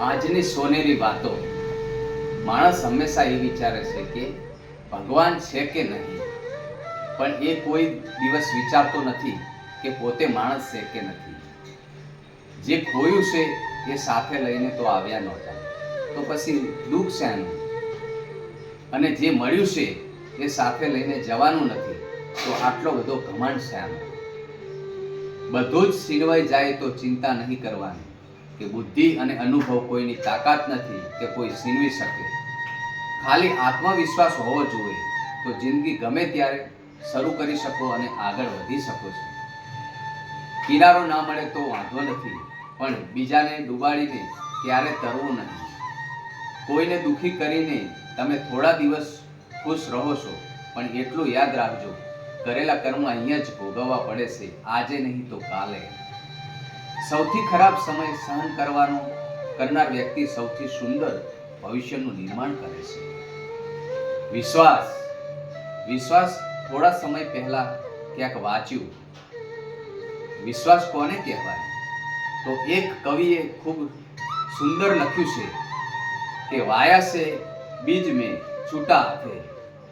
આજની સોનેરી વાતો. માણસ હંમેશા એ વિચારે છે કે ભગવાન છે કે નહીં, પણ એ કોઈ દિવસ વિચારતો નથી કે પોતે માણસ છે કે નથી. જે ખોયું છે એ સાથે લઈને તો આવ્યા નહોતા, તો પછી દુઃખ શાનું? અને જે મળ્યું છે એ સાથે લઈને જવાનું નથી, તો આટલો બધો ઘમંડ શાનો? બધું જ છીનવાઈ જાય તો ચિંતા નહીં કરવાની કે બુદ્ધિ અને અનુભવ કોઈની તાકાત નથી કે કોઈ છીનવી શકે. ખાલી આત્મવિશ્વાસ હોવો જોઈએ તો જિંદગી ગમે ત્યારે શરૂ કરી શકો અને આગળ વધી શકો છો. કિનારો ના મળે તો વાંધો નથી, પણ બીજાને ડૂબાડીને ક્યારે તરવું નહીં. કોઈને દુઃખી કરીને તમે થોડા દિવસ ખુશ રહો છો, પણ એટલું યાદ રાખજો, કરેલા કર્મ અહીંયા જ ભોગવવા પડે છે, આજે નહીં તો કાલે. સૌથી ખરાબ સમય સહન કરવાનો કરનાર વ્યક્તિ સૌથી સુંદર ભવિષ્યનું નિર્માણ કરે છે. વિશ્વાસ થોડા સમય પહેલા ક્યાંક વાંચ્યું. વિશ્વાસ કોને કહેવાય? તો એક કવિએ ખૂબ સુંદર લખ્યું છે કે વાયા સે બીજ મેં છૂટા હાથે,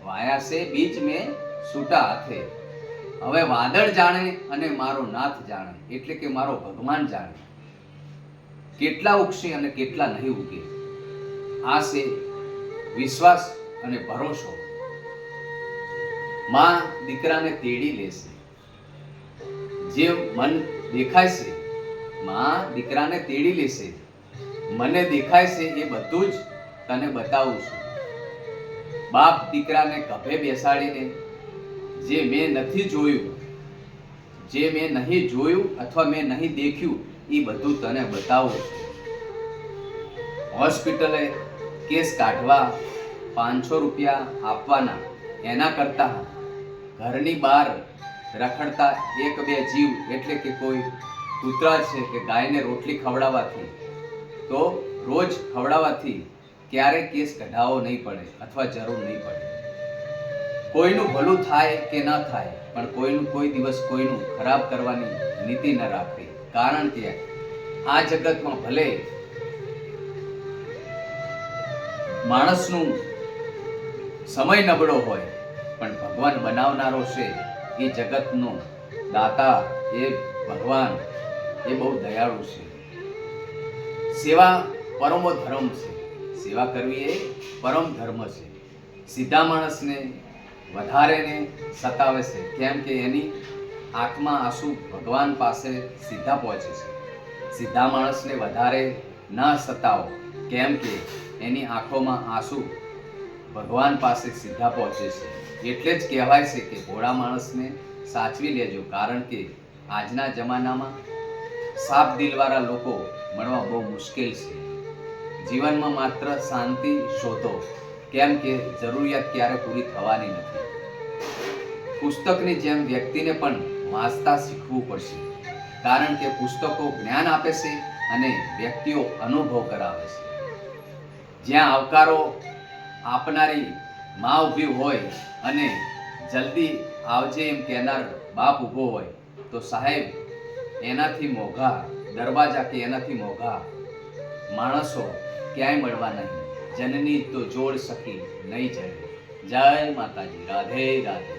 વાયા સે બીજ મેં છૂટા હાથે. હવે વાદળ જાણે અને મારો નાથ જાણે, એટલે કે મારો ભગવાન જાણે, કેટલા ઉગશે અને કેટલા નહીં ઉગે. આ છે વિશ્વાસ અને ભરોસો. માં દીકરાને તેડી લેશે. જે મન દેખાય છે, માં દીકરાને તેડી લેશે. મને દેખાય છે એ બધું જ તને બતાવું છું. બાપ દીકરાને ખભે બેસાડીને જે મેં નહીં જોયું અથવા મેં નહીં દેખ્યું એ બધું તને બતાવું છું. હોસ્પિટલે કેસ કાઢવા 500 રૂપિયા આપવાના, એના કરતા ઘરની બહાર રખડતા એક બે જીવ, એટલે કે કોઈ કૂતરા છે કે ગાયને રોટલી ખવડાવવાથી, તો રોજ ખવડાવવાથી ક્યારેય કેસ કઢાવવો નહીં પડે અથવા જરૂર નહીં પડે. કોઈનું ભલું થાય કે ન થાય, પણ કોઈ દિવસ કોઈનું ખરાબ કરવાની નીતિ ન રાખવી. કારણ કે આ જગતમાં ભલે માણસનું સમય નબળો હોય, પણ ભગવાન બનાવનારો છે એ જગતનો દાતા, એ ભગવાન એ બહુ દયાળુ છે. સેવા પરમો ધર્મ છે. સેવા કરવી એ પરમ ધર્મ છે. સીધા માણસને વધારે ને સતાવે છે, કેમ કે એની આંખમાં આંસુ ભગવાન પાસે સીધા પહોંચે છે. સીધા માણસને વધારે ના સતાવો, કેમ કે એની આંખોમાં આંસુ ભગવાન પાસે સીધા પહોંચે છે. એટલે જ કહેવાય છે કે ભોળા માણસને સાચવી લેજો, કારણ કે આજના જમાનામાં સાફ દિલવાળા લોકો મળવા બહુ મુશ્કેલ છે. જીવનમાં માત્ર શાંતિ શોધો, કેમ કે જરૂરિયાત ક્યારે પૂરી થવાની નથી. પુસ્તકની જેમ વ્યક્તિને પણ વાંચતા શીખવું પડશે, કારણ કે પુસ્તકો જ્ઞાન આપે છે અને વ્યક્તિઓ અનુભવ કરાવે છે. જ્યાં આવકારો આપનારી માં ઊભી હોય અને જલ્દી આવજે એમ કહેનાર બાપ ઊભો હોય, તો સાહેબ એનાથી મોઘા દરવાજા કે એનાથી મોઘા માણસો ક્યાંય મળવા નહીં. જનની તો જોડ સકી નહીં જડે. જય માતાજી. રાધે રાધે.